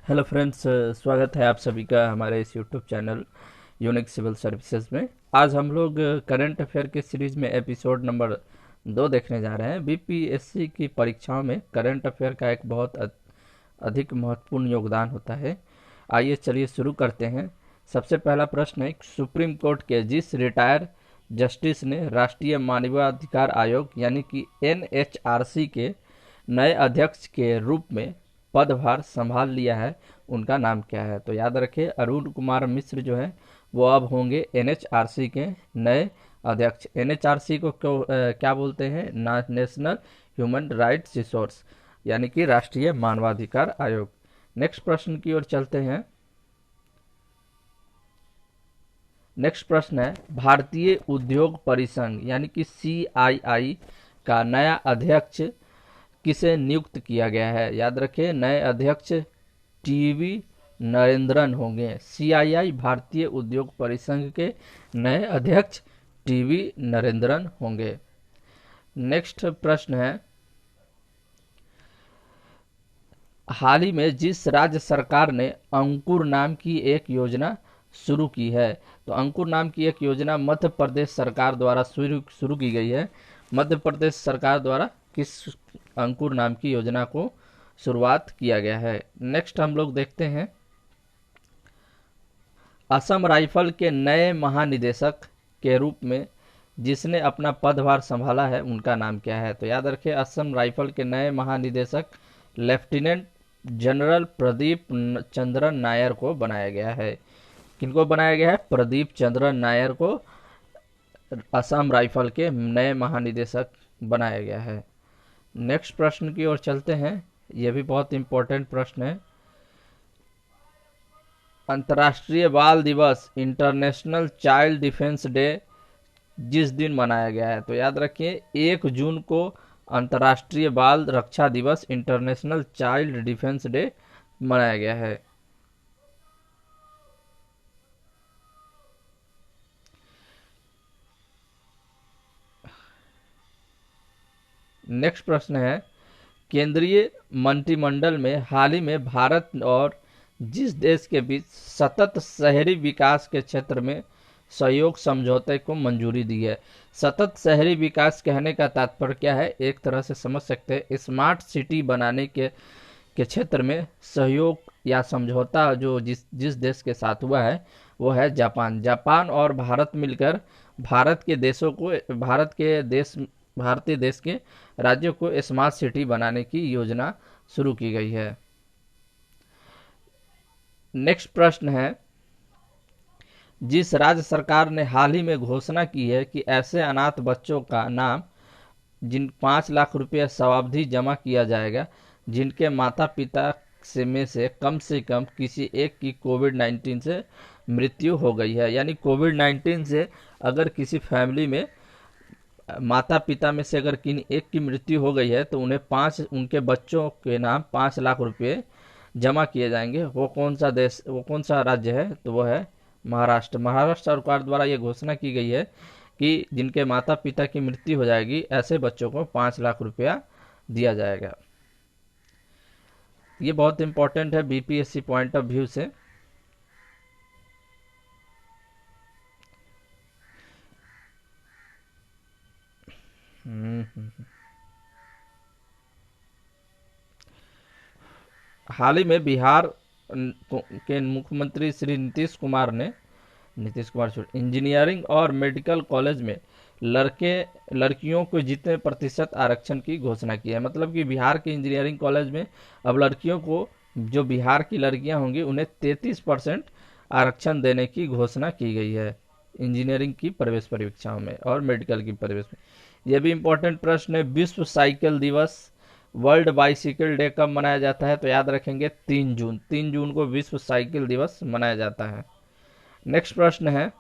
Hello friends, स्वागत है आप सभी का हमारे इस YouTube channel unique civil services में। आज हम लोग करंट अफेयर के सीरीज में एपिसोड नंबर 2 देखने जा रहे हैं। बीपीएससी की परीक्षाओं में करंट अफेयर का एक बहुत अधिक महत्वपूर्ण योगदान होता है। आइए चलिए शुरू करते हैं। सबसे पहला प्रश्न है, सुप्रीम कोर्ट के जिस रिटायर जस्टिस ने राष्ट्रीय मानवाधिकार आयोग यानी कि एनएचआरसी के नए अध्यक्ष के रूप में पदभार संभाल लिया है, उनका नाम क्या है? तो याद रखें, अरुण कुमार मिश्र जो है वो अब होंगे एनएचआरसी के नए अध्यक्ष। एनएचआरसी को क्या बोलते हैं? नेशनल ह्यूमन राइट्स रिसोर्स यानी कि राष्ट्रीय मानवाधिकार आयोग। नेक्स्ट प्रश्न की ओर चलते हैं। नेक्स्ट प्रश्न है, भारतीय उद्योग परिसंघ यानी कि सीआईआई का नया अध्यक्ष किसे नियुक्त किया गया है? याद रखें, नए अध्यक्ष टीवी नरेंद्रन होंगे। सीआईआई भारतीय उद्योग परिसंघ के नए अध्यक्ष टीवी नरेंद्रन होंगे। नेक्स्ट प्रश्न है, हाल ही में जिस राज्य सरकार ने अंकुर नाम की एक योजना शुरू की है, तो अंकुर नाम की एक योजना मध्य प्रदेश सरकार द्वारा शुरू की गई है। मध्य प्रदेश सरकार द्वारा किस अंकुर नाम की योजना को शुरुआत किया गया है? नेक्स्ट हम लोग देखते हैं, असम राइफल के नए महानिदेशक के रूप में जिसने अपना पदभार संभाला है, उनका नाम क्या है? तो याद रखें, असम राइफल के नए महानिदेशक लेफ्टिनेंट जनरल प्रदीप चंद्रन नायर को बनाया गया है। किनको बनाया गया है? प्रदीप चंद्रन नायर को असम राइफल के नए महानिदेशक बनाया गया है। नेक्स्ट प्रश्न की ओर चलते हैं। यह भी बहुत इंपॉर्टेंट प्रश्न है। अंतर्राष्ट्रीय बाल दिवस इंटरनेशनल चाइल्ड डिफेंस डे जिस दिन मनाया गया है, तो याद रखिए 1 जून को अंतर्राष्ट्रीय बाल रक्षा दिवस इंटरनेशनल चाइल्ड डिफेंस डे मनाया गया है। नेक्स्ट प्रश्न है, केंद्रीय मंत्रिमंडल में हाल ही में भारत और जिस देश के बीच सतत शहरी विकास के क्षेत्र में सहयोग समझौते को मंजूरी दी है। सतत शहरी विकास कहने का तात्पर्य क्या है? एक तरह से समझ सकते हैं, स्मार्ट सिटी बनाने के क्षेत्र में सहयोग या समझौता जो जिस देश के साथ हुआ है वो है जापान। जापान और भारत मिलकर भारतीय देश के राज्यों को स्मार्ट सिटी बनाने की योजना शुरू की गई है। नेक्स्ट प्रश्न है, जिस राज्य सरकार ने हाल ही में घोषणा की है कि ऐसे अनाथ बच्चों का नाम जिन 5 लाख रुपये शताब्दी जमा किया जाएगा जिनके माता पिता में से कम किसी एक की कोविड-19 से मृत्यु हो गई है। यानी कोविड-19 से अगर किसी फैमिली में माता पिता में से अगर किन एक की मृत्यु हो गई है तो उनके बच्चों के नाम 5 लाख रुपये जमा किए जाएंगे। वो कौन सा राज्य है? तो वो है महाराष्ट्र। महाराष्ट्र सरकार द्वारा ये घोषणा की गई है कि जिनके माता पिता की मृत्यु हो जाएगी ऐसे बच्चों को 5 लाख रुपया दिया जाएगा। ये बहुत इंपॉर्टेंट है बीपीएससी पॉइंट ऑफ व्यू से। हाल ही में बिहार के मुख्यमंत्री श्री नीतीश कुमार इंजीनियरिंग और मेडिकल कॉलेज में लड़कियों को जितने प्रतिशत आरक्षण की घोषणा की है। मतलब कि बिहार के इंजीनियरिंग कॉलेज में अब लड़कियों को, जो बिहार की लड़कियां होंगी, उन्हें 33% आरक्षण देने की घोषणा की गई है इंजीनियरिंग की प्रवेश परीक्षाओं में और मेडिकल की प्रवेश में। यह भी इंपॉर्टेंट प्रश्न है। विश्व साइकिल दिवस, वर्ल्ड बाइसिकल डे कब मनाया जाता है? तो याद रखेंगे 3 जून को विश्व साइकिल दिवस मनाया जाता है। नेक्स्ट प्रश्न है,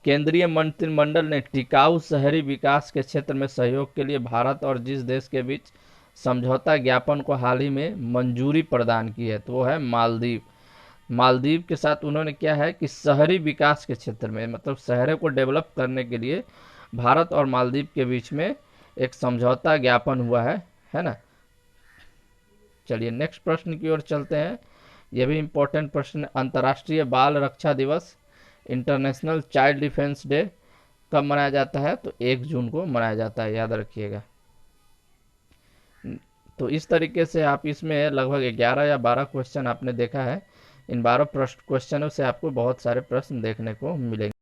केंद्रीय मंत्रिमंडल ने टिकाऊ शहरी विकास के क्षेत्र में सहयोग के लिए भारत और जिस देश के बीच समझौता ज्ञापन को हाल ही में मंजूरी प्रदान की है, तो वो है मालदीव। मालदीव के साथ उन्होंने क्या है कि शहरी विकास के क्षेत्र में, मतलब शहरों को डेवलप करने के लिए भारत और मालदीव के बीच में एक समझौता ज्ञापन हुआ है ना। चलिए नेक्स्ट प्रश्न की ओर चलते हैं। यह भी इम्पोर्टेंट प्रश्न है। अंतर्राष्ट्रीय बाल रक्षा दिवस, इंटरनेशनल चाइल्ड डिफेंस डे कब मनाया जाता है? तो 1 जून को मनाया जाता है, याद रखिएगा। तो इस तरीके से आप इसमें लगभग 11 या 12 क्वेश्चन आपने देखा है। इन 12 क्वेश्चनों से आपको बहुत सारे प्रश्न देखने को मिलेंगे।